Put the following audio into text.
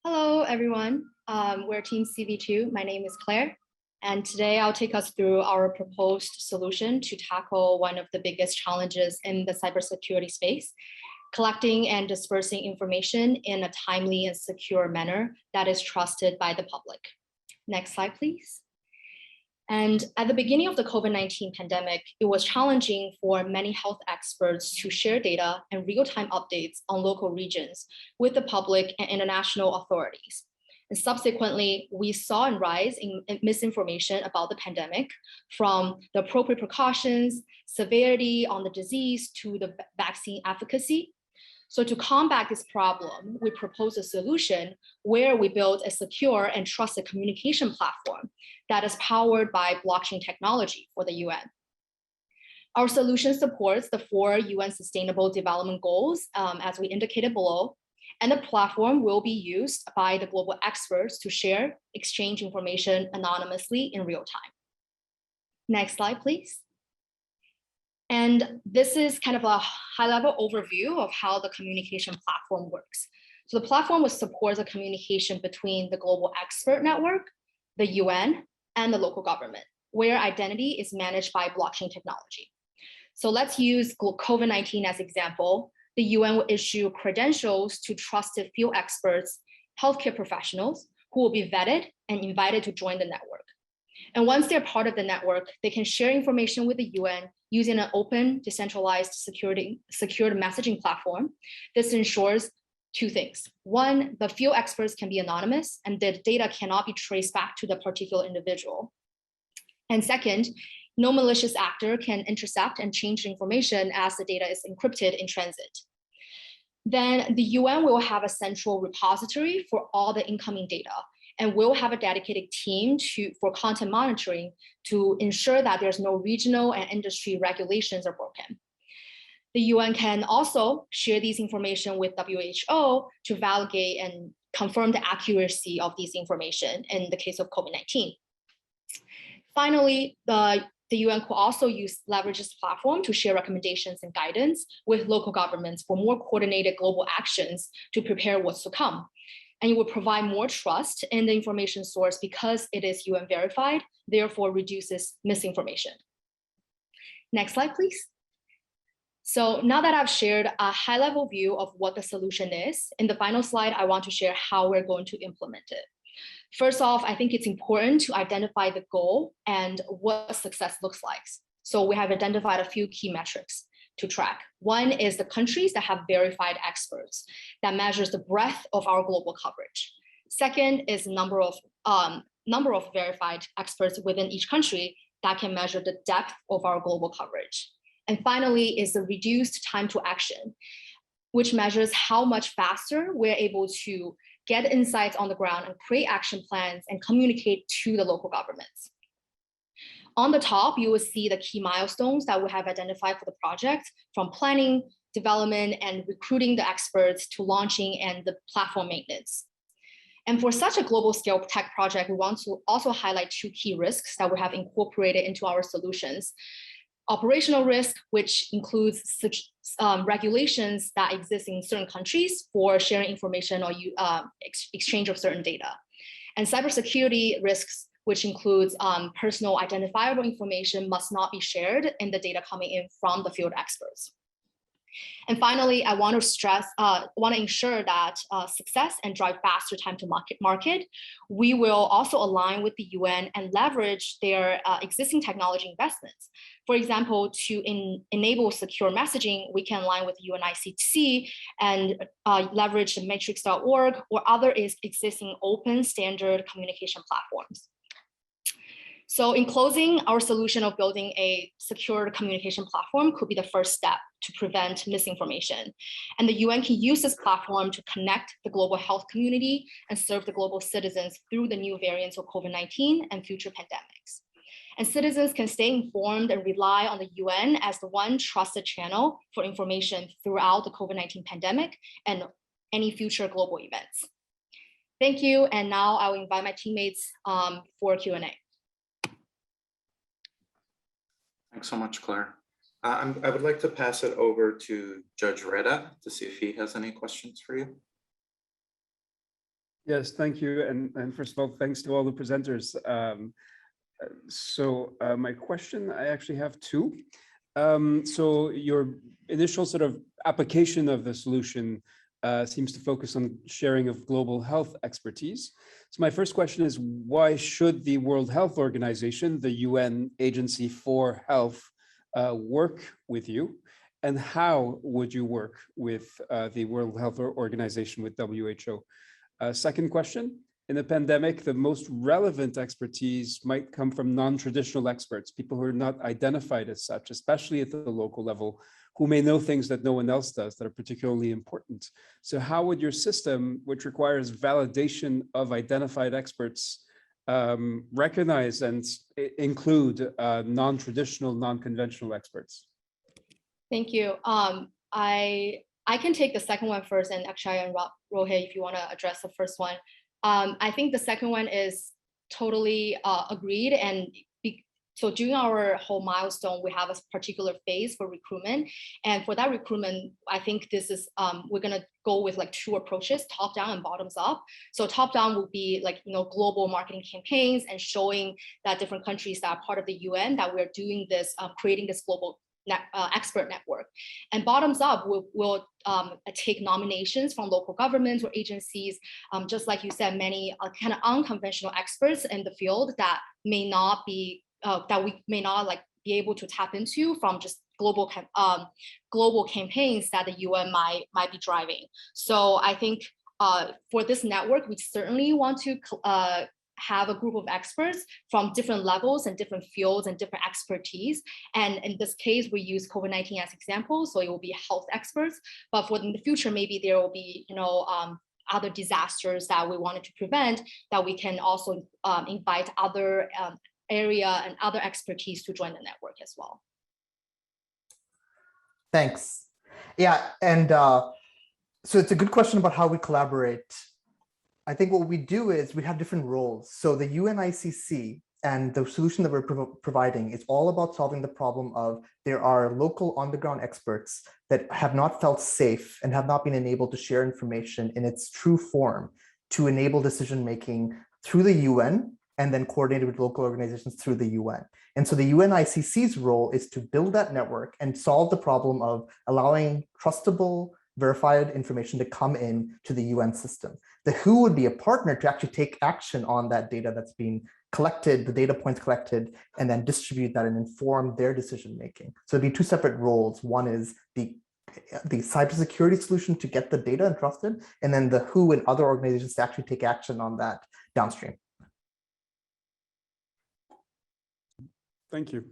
Hello, everyone. We're Team CV2. My name is Claire, and today I'll take us through our proposed solution to tackle one of the biggest challenges in the cybersecurity space, collecting and dispersing information in a timely and secure manner that is trusted by the public. Next slide, please. And at the beginning of the COVID-19 pandemic, it was challenging for many health experts to share data and real-time updates on local regions with the public and international authorities. And subsequently, we saw a rise in misinformation about the pandemic, from the appropriate precautions, severity on the disease, to the vaccine efficacy. So to combat this problem, we proposed a solution where we built a secure and trusted communication platform that is powered by blockchain technology for the UN. Our solution supports the 4 UN Sustainable Development Goals, as we indicated below, and the platform will be used by the global experts to share, exchange information anonymously in real time. Next slide, please. And this is kind of a high-level overview of how the communication platform works. So the platform will support the communication between the global expert network, the UN, and the local government, where identity is managed by blockchain technology. So let's use COVID-19 as example. The UN will issue credentials to trusted field experts, healthcare professionals, who will be vetted and invited to join the network. And once they're part of the network, they can share information with the UN using an open, decentralized, secured messaging platform. This ensures 2 things. 1, the field experts can be anonymous and the data cannot be traced back to the particular individual. And second, no malicious actor can intercept and change information as the data is encrypted in transit. Then the UN will have a central repository for all the incoming data, and we'll have a dedicated team for content monitoring to ensure that there's no regional and industry regulations are broken. The UN can also share these information with WHO to validate and confirm the accuracy of these information in the case of COVID-19. Finally, the UN could also leverage this platform to share recommendations and guidance with local governments for more coordinated global actions to prepare what's to come. And it will provide more trust in the information source because it is UN verified, therefore reduces misinformation. Next slide, please. So now that I've shared a high-level view of what the solution is, in the final slide, I want to share how we're going to implement it. First off, I think it's important to identify the goal and what success looks like. So we have identified a few key metrics to track. 1 is the countries that have verified experts that measures the breadth of our global coverage. 2nd is number of verified experts within each country that can measure the depth of our global coverage. And finally is the reduced time to action, which measures how much faster we're able to get insights on the ground and create action plans and communicate to the local governments. On the top, you will see the key milestones that we have identified for the project, from planning, development, and recruiting the experts to launching and the platform maintenance. And for such a global scale tech project, we want to also highlight 2 key risks that we have incorporated into our solutions. Operational risk, which includes such regulations that exist in certain countries for sharing information or exchange of certain data. And cybersecurity risks, which includes personal identifiable information must not be shared in the data coming in from the field experts. And finally, I want to ensure that success and drive faster time to market. We will also align with the UN and leverage their existing technology investments. For example, to enable secure messaging, we can align with UNICC and leverage the matrix.org or other existing open standard communication platforms. So in closing, our solution of building a secure communication platform could be the first step to prevent misinformation. And the UN can use this platform to connect the global health community and serve the global citizens through the new variants of COVID-19 and future pandemics. And citizens can stay informed and rely on the UN as the one trusted channel for information throughout the COVID-19 pandemic and any future global events. Thank you. And now I will invite my teammates for Q&A. Thanks so much, Claire. I would like to pass it over to Judge Reda to see if he has any questions for you. Yes, thank you. And first of all, thanks to all the presenters. My question, I actually have two. So your initial sort of application of the solution seems to focus on sharing of global health expertise. So my first question is, why should the World Health Organization, the UN Agency for Health, work with you? And how would you work with the World Health Organization, with WHO? Second question, in the pandemic, the most relevant expertise might come from non-traditional experts, people who are not identified as such, especially at the local level, who may know things that no one else does that are particularly important. So how would your system, which requires validation of identified experts, recognize and include non-traditional, non-conventional experts? Thank you. I can take the second one first, and Akshay and Rohit, if you want to address the first one. I think the second one is totally agreed. And so during our whole milestone, we have a particular phase for recruitment. And for that recruitment, I think this is, we're going to go with like two approaches, top down and bottoms up. So top down will be like, global marketing campaigns and showing that different countries that are part of the UN, that we're doing this, creating this global expert network. And bottoms up, we'll take nominations from local governments or agencies, just like you said, many kind of unconventional experts in the field that may not be, that we may not like be able to tap into from just global campaigns that the UN might be driving. So I think for this network, we certainly want to have a group of experts from different levels and different fields and different expertise. And in this case, we use COVID-19 as example, so it will be health experts. But for in the future, maybe there will be, other disasters that we wanted to prevent, that we can also invite other area and other expertise to join the network as well. Thanks. Yeah, and so it's a good question about how we collaborate. I think what we do is we have different roles. So the UNICC and the solution that we're providing is all about solving the problem of there are local on-the-ground experts that have not felt safe and have not been enabled to share information in its true form to enable decision-making through the UN and then coordinated with local organizations through the UN. And so the UNICC's role is to build that network and solve the problem of allowing trustable, verified information to come in to the UN system. The WHO would be a partner to actually take action on that data that's being collected, the data points collected, and then distribute that and inform their decision making. So it'd be two separate roles. One is the cybersecurity solution to get the data and trust it, and then the WHO and other organizations to actually take action on that downstream. Thank you.